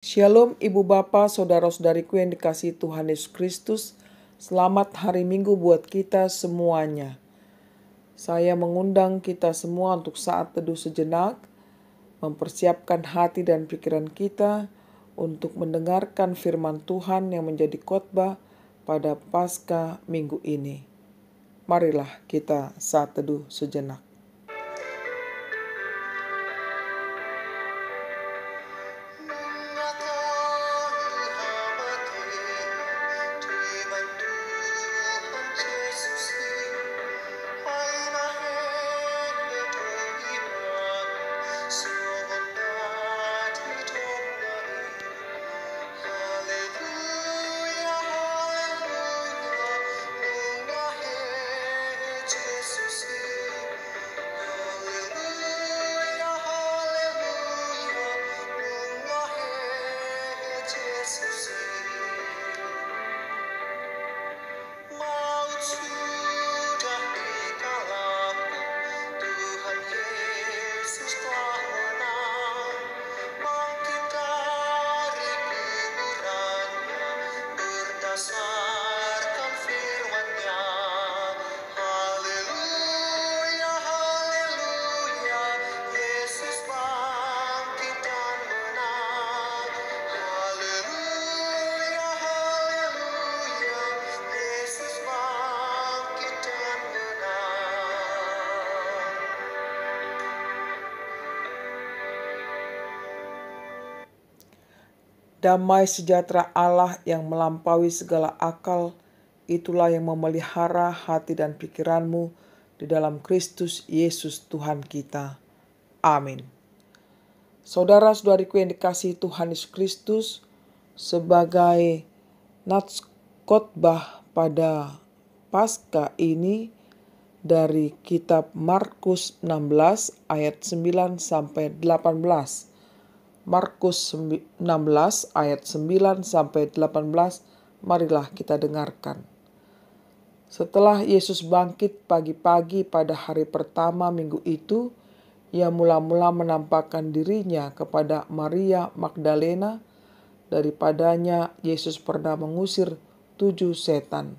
Shalom Ibu Bapa, Saudara-saudariku yang dikasihi Tuhan Yesus Kristus. Selamat hari Minggu buat kita semuanya. Saya mengundang kita semua untuk saat teduh sejenak, mempersiapkan hati dan pikiran kita untuk mendengarkan firman Tuhan yang menjadi khotbah pada Paskah minggu ini. Marilah kita saat teduh sejenak. Damai sejahtera Allah yang melampaui segala akal, itulah yang memelihara hati dan pikiranmu di dalam Kristus Yesus Tuhan kita. Amin. Saudara-saudariku yang dikasihi Tuhan Yesus Kristus, sebagai nats khotbah pada Paskah ini dari kitab Markus 16 ayat 9 sampai 18. Markus 16 ayat 9 sampai 18, marilah kita dengarkan. Setelah Yesus bangkit pagi-pagi pada hari pertama minggu itu, ia mula-mula menampakkan dirinya kepada Maria Magdalena. Daripadanya Yesus pernah mengusir 7 setan.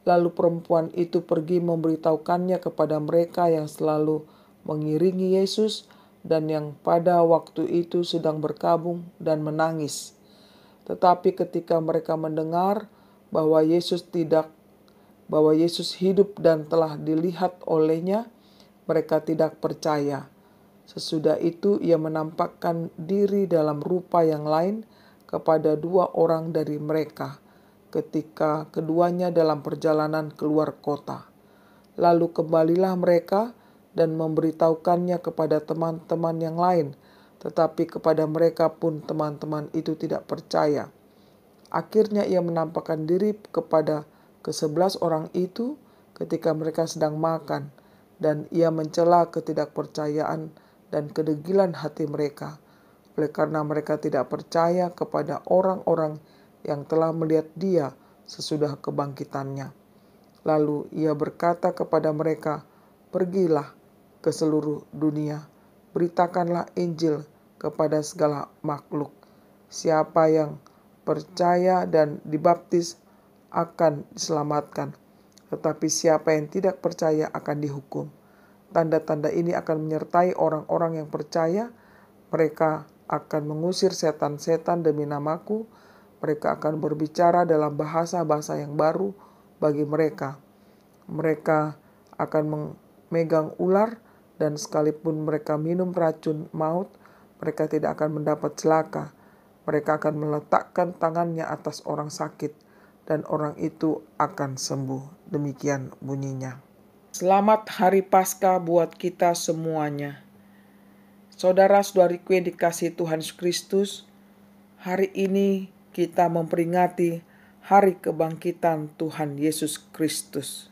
Lalu perempuan itu pergi memberitahukannya kepada mereka yang selalu mengiringi Yesus dan yang pada waktu itu sedang berkabung dan menangis. Tetapi ketika mereka mendengar bahwa Yesus hidup dan telah dilihat olehnya, mereka tidak percaya. Sesudah itu ia menampakkan diri dalam rupa yang lain kepada 2 orang dari mereka, ketika keduanya dalam perjalanan keluar kota. Lalu kembalilah mereka dan memberitahukannya kepada teman-teman yang lain, tetapi kepada mereka pun teman-teman itu tidak percaya. Akhirnya ia menampakkan diri kepada ke-11 orang itu ketika mereka sedang makan, dan ia mencela ketidakpercayaan dan kedegilan hati mereka, oleh karena mereka tidak percaya kepada orang-orang yang telah melihat dia sesudah kebangkitannya. Lalu ia berkata kepada mereka, "Pergilah ke seluruh dunia, beritakanlah Injil kepada segala makhluk. Siapa yang percaya dan dibaptis akan diselamatkan, tetapi siapa yang tidak percaya akan dihukum. Tanda-tanda ini akan menyertai orang-orang yang percaya. Mereka akan mengusir setan-setan demi namaku. Mereka akan berbicara dalam bahasa-bahasa yang baru bagi mereka. Mereka akan memegang ular, dan sekalipun mereka minum racun maut, mereka tidak akan mendapat celaka. Mereka akan meletakkan tangannya atas orang sakit, dan orang itu akan sembuh." Demikian bunyinya. Selamat Hari Paskah buat kita semuanya. Saudara-saudariku yang dikasihi Tuhan Yesus Kristus, hari ini kita memperingati Hari Kebangkitan Tuhan Yesus Kristus,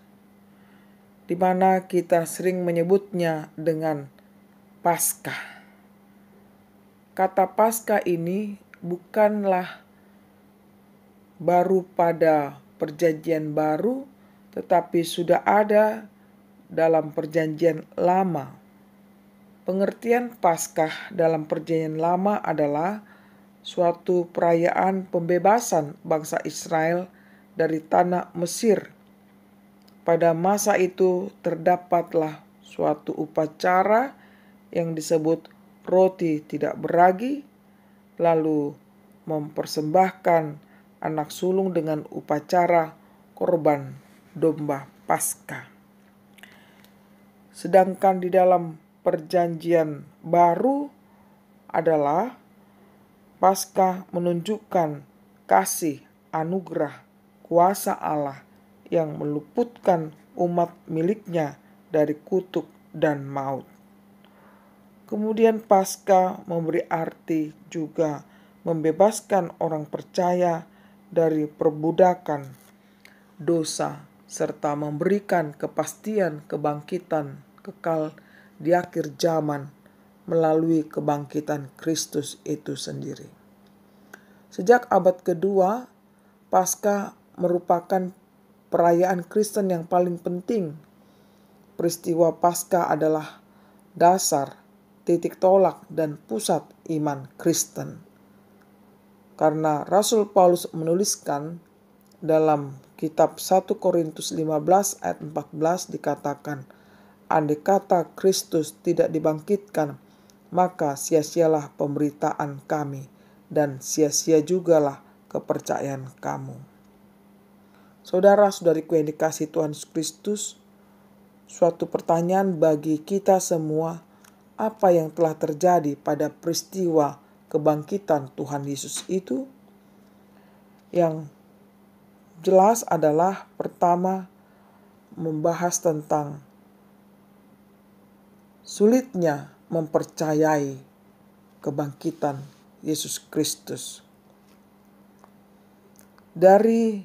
di mana kita sering menyebutnya dengan Paskah. Kata Paskah ini bukanlah baru pada Perjanjian Baru, tetapi sudah ada dalam Perjanjian Lama. Pengertian Paskah dalam Perjanjian Lama adalah suatu perayaan pembebasan bangsa Israel dari tanah Mesir. Pada masa itu terdapatlah suatu upacara yang disebut roti tidak beragi, lalu mempersembahkan anak sulung dengan upacara korban domba Paskah. Sedangkan di dalam perjanjian baru adalah Paskah menunjukkan kasih, anugerah, kuasa Allah yang meluputkan umat miliknya dari kutuk dan maut. Kemudian Paskah memberi arti juga membebaskan orang percaya dari perbudakan dosa serta memberikan kepastian kebangkitan kekal di akhir zaman melalui kebangkitan Kristus itu sendiri. Sejak abad kedua, Paskah merupakan perayaan Kristen yang paling penting. Peristiwa Paskah adalah dasar, titik tolak, dan pusat iman Kristen. Karena Rasul Paulus menuliskan dalam kitab 1 Korintus 15 ayat 14 dikatakan, andai kata Kristus tidak dibangkitkan, maka sia-sialah pemberitaan kami dan sia-sia jugalah kepercayaan kamu. Saudara-saudariku yang dikasihi Tuhan Yesus Kristus, suatu pertanyaan bagi kita semua, apa yang telah terjadi pada peristiwa kebangkitan Tuhan Yesus itu? Yang jelas adalah pertama membahas tentang sulitnya mempercayai kebangkitan Yesus Kristus. Dari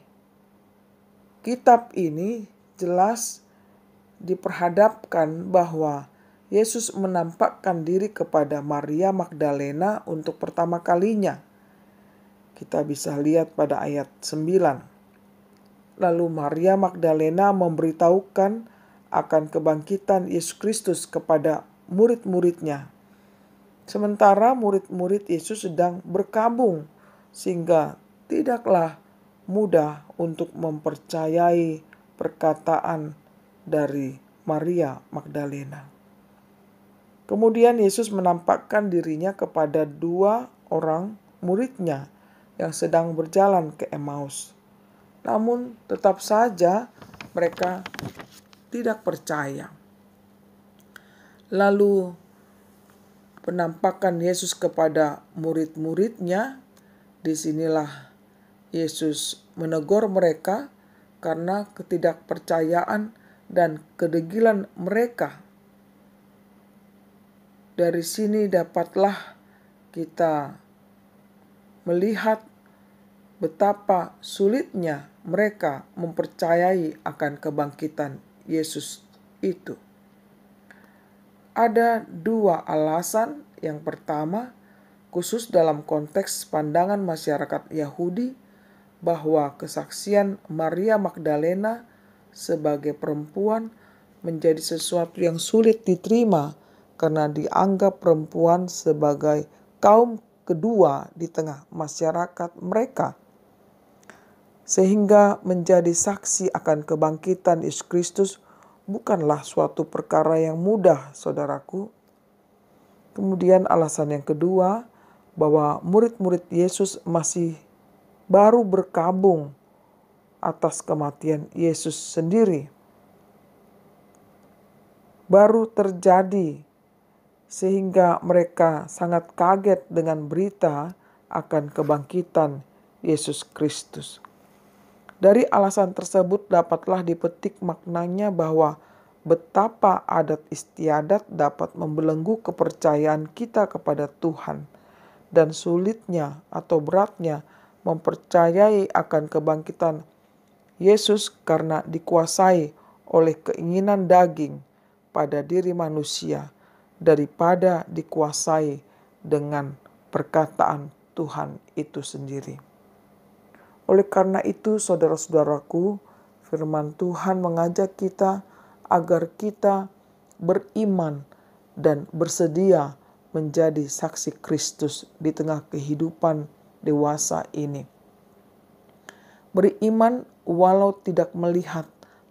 kitab ini jelas diperhadapkan bahwa Yesus menampakkan diri kepada Maria Magdalena untuk pertama kalinya. Kita bisa lihat pada ayat 9. Lalu Maria Magdalena memberitahukan akan kebangkitan Yesus Kristus kepada murid-muridnya. Sementara murid-murid Yesus sedang berkabung sehingga tidaklah mudah untuk mempercayai perkataan dari Maria Magdalena. Kemudian Yesus menampakkan dirinya kepada 2 orang muridnya yang sedang berjalan ke Emmaus. Namun tetap saja mereka tidak percaya. Lalu penampakan Yesus kepada murid-muridnya, disinilah Yesus menegur mereka karena ketidakpercayaan dan kedegilan mereka. Dari sini dapatlah kita melihat betapa sulitnya mereka mempercayai akan kebangkitan Yesus itu. Ada 2 alasan. Yang pertama, khusus dalam konteks pandangan masyarakat Yahudi, bahwa kesaksian Maria Magdalena sebagai perempuan menjadi sesuatu yang sulit diterima karena dianggap perempuan sebagai kaum kedua di tengah masyarakat mereka. Sehingga menjadi saksi akan kebangkitan Yesus Kristus bukanlah suatu perkara yang mudah, saudaraku. Kemudian alasan yang kedua, bahwa murid-murid Yesus masih baru berkabung atas kematian Yesus sendiri. Baru terjadi sehingga mereka sangat kaget dengan berita akan kebangkitan Yesus Kristus. Dari alasan tersebut dapatlah dipetik maknanya bahwa betapa adat istiadat dapat membelenggu kepercayaan kita kepada Tuhan, dan sulitnya atau beratnya mempercayai akan kebangkitan Yesus karena dikuasai oleh keinginan daging pada diri manusia daripada dikuasai dengan perkataan Tuhan itu sendiri. Oleh karena itu, saudara-saudaraku, firman Tuhan mengajak kita agar kita beriman dan bersedia menjadi saksi Kristus di tengah kehidupan dewasa ini. Beriman walau tidak melihat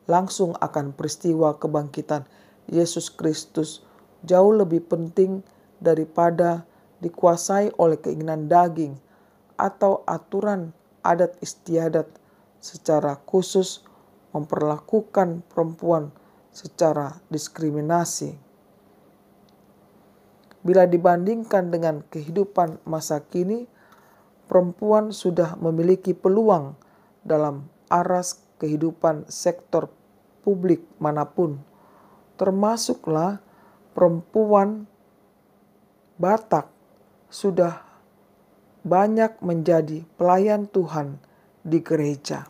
langsung akan peristiwa kebangkitan Yesus Kristus jauh lebih penting daripada dikuasai oleh keinginan daging atau aturan adat istiadat secara khusus memperlakukan perempuan secara diskriminasi. Bila dibandingkan dengan kehidupan masa kini, perempuan sudah memiliki peluang dalam aras kehidupan sektor publik manapun, termasuklah perempuan Batak sudah banyak menjadi pelayan Tuhan di gereja.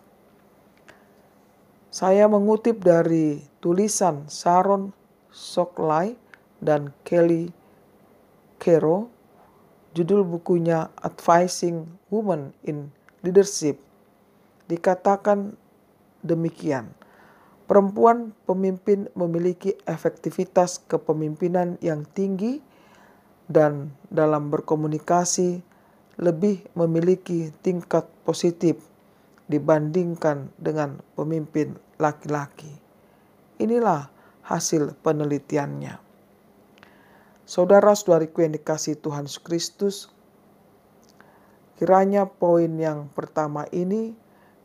Saya mengutip dari tulisan Sharon Soklai dan Kelly Kero, judul bukunya Advising Women in Leadership. Dikatakan demikian, perempuan pemimpin memiliki efektivitas kepemimpinan yang tinggi dan dalam berkomunikasi lebih memiliki tingkat positif dibandingkan dengan pemimpin laki-laki. Inilah hasil penelitiannya. Saudara-saudariku yang dikasihi Tuhan Yesus Kristus, kiranya poin yang pertama ini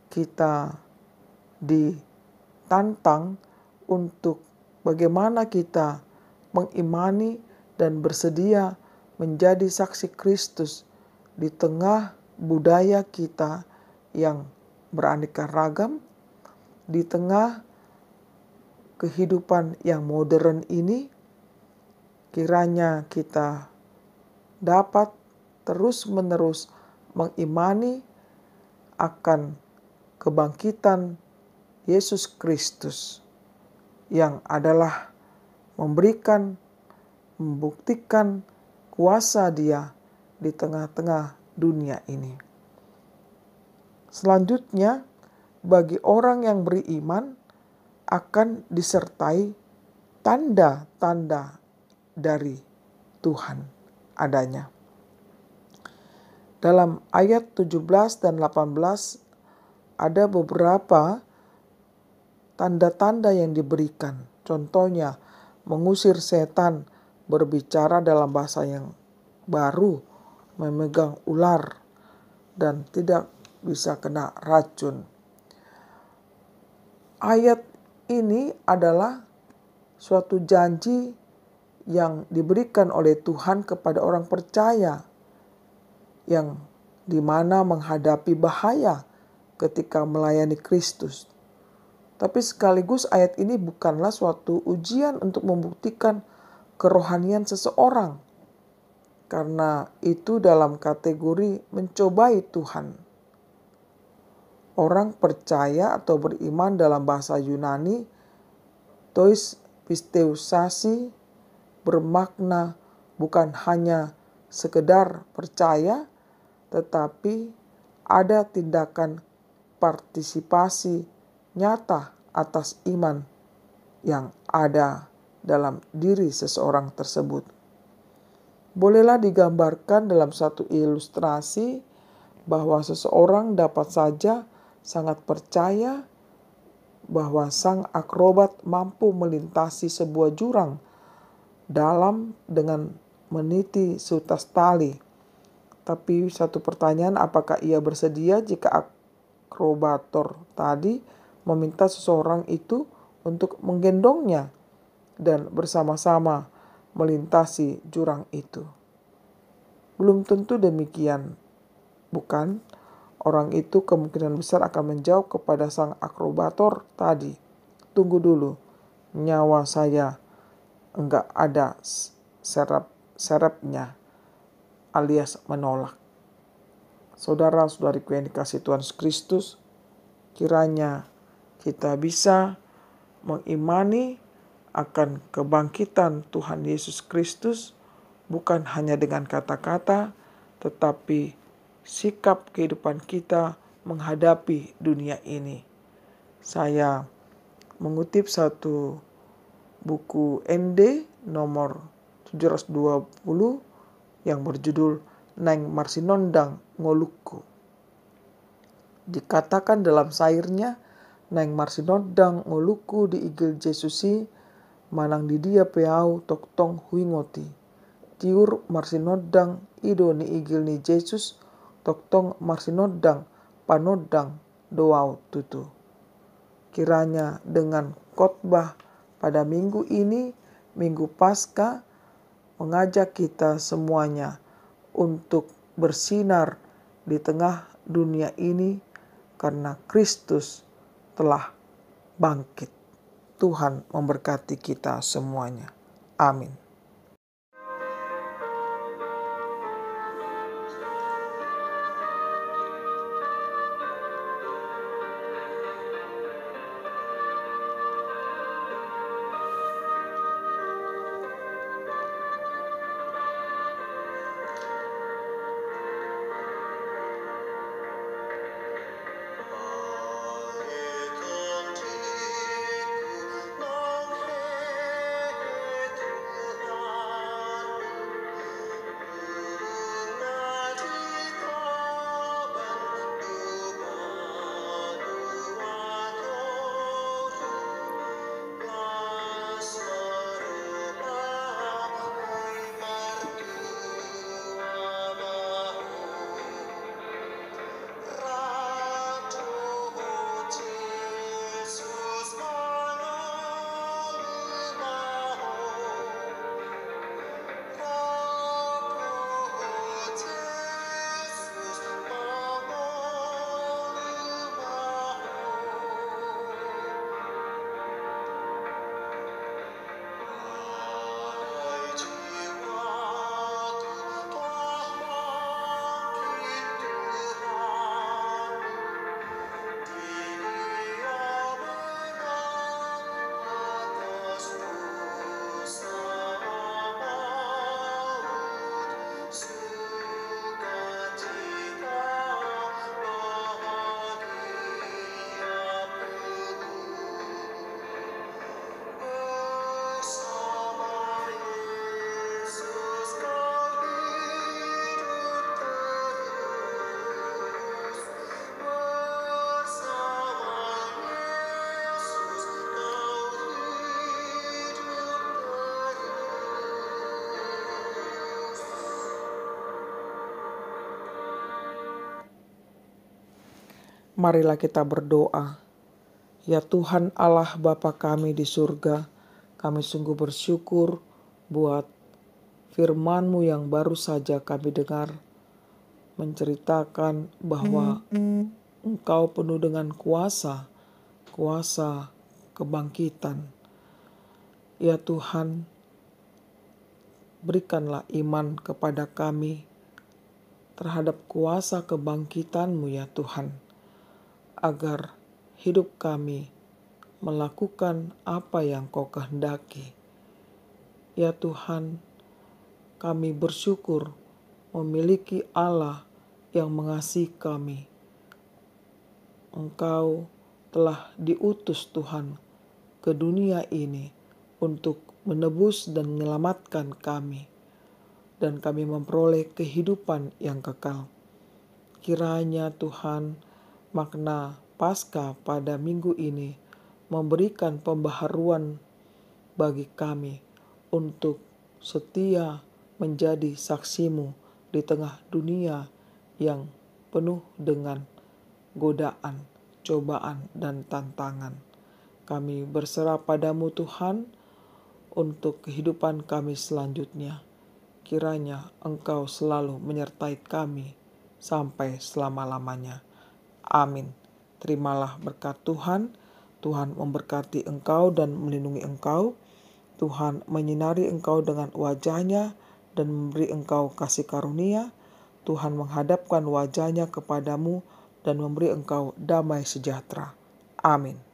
kita ditantang untuk bagaimana kita mengimani dan bersedia menjadi saksi Kristus di tengah budaya kita yang beraneka ragam, di tengah kehidupan yang modern ini. Kiranya kita dapat terus-menerus mengimani akan kebangkitan Yesus Kristus yang adalah membuktikan kuasa Dia di tengah-tengah dunia ini. Selanjutnya, bagi orang yang beriman akan disertai tanda-tanda dari Tuhan adanya. Dalam ayat 17 dan 18 ada beberapa tanda-tanda yang diberikan. Contohnya, mengusir setan, berbicara dalam bahasa yang baru, memegang ular, dan tidak bisa kena racun. Ayat ini adalah suatu janji yang diberikan oleh Tuhan kepada orang percaya yang dimana menghadapi bahaya ketika melayani Kristus. Tapi sekaligus ayat ini bukanlah suatu ujian untuk membuktikan kerohanian seseorang, karena itu dalam kategori mencobai Tuhan. Orang percaya atau beriman dalam bahasa Yunani, tois pisteusasi, bermakna bukan hanya sekedar percaya, tetapi ada tindakan partisipasi nyata atas iman yang ada dalam diri seseorang tersebut. Bolehlah digambarkan dalam satu ilustrasi bahwa seseorang dapat saja sangat percaya bahwa sang akrobat mampu melintasi sebuah jurang dalam dengan meniti seutas tali. Tapi satu pertanyaan, apakah ia bersedia jika akrobator tadi meminta seseorang itu untuk menggendongnya dan bersama-sama melintasi jurang itu? Belum tentu demikian, bukan? Orang itu kemungkinan besar akan menjawab kepada sang akrobator tadi, "Tunggu dulu, nyawa saya enggak ada serepnya," alias menolak. Saudara-saudariku yang dikasihi Tuhan Yesus Kristus, kiranya kita bisa mengimani akan kebangkitan Tuhan Yesus Kristus bukan hanya dengan kata-kata, tetapi sikap kehidupan kita menghadapi dunia ini. Saya mengutip satu buku ND nomor 720 yang berjudul Neng Marsinondang Ngoluku. Dikatakan dalam sairnya, Neng Marsinondang Ngoluku di igil Jesusi, manang di dia peau toktong huingoti. Tiur Marsinondang ido ni igil ni Yesus, toktong Marsinondang panodang doau tutu. Kiranya dengan khotbah pada minggu ini, Minggu Paskah, mengajak kita semuanya untuk bersinar di tengah dunia ini karena Kristus telah bangkit. Tuhan memberkati kita semuanya. Amin. Marilah kita berdoa. Ya Tuhan Allah Bapa kami di surga, kami sungguh bersyukur buat firman-Mu yang baru saja kami dengar, menceritakan bahwa Engkau penuh dengan kuasa kebangkitan. Ya Tuhan, berikanlah iman kepada kami terhadap kuasa kebangkitan-Mu ya Tuhan, agar hidup kami melakukan apa yang Kau kehendaki. Ya Tuhan, kami bersyukur memiliki Allah yang mengasihi kami. Engkau telah diutus Tuhan ke dunia ini untuk menebus dan menyelamatkan kami, dan kami memperoleh kehidupan yang kekal. Kiranya Tuhan, makna Paskah pada minggu ini memberikan pembaharuan bagi kami untuk setia menjadi saksi-Mu di tengah dunia yang penuh dengan godaan, cobaan, dan tantangan. Kami berserah padamu Tuhan untuk kehidupan kami selanjutnya. Kiranya Engkau selalu menyertai kami sampai selama-lamanya. Amin. Terimalah berkat Tuhan. Tuhan memberkati engkau dan melindungi engkau. Tuhan menyinari engkau dengan wajah-Nya dan memberi engkau kasih karunia. Tuhan menghadapkan wajah-Nya kepadamu dan memberi engkau damai sejahtera. Amin.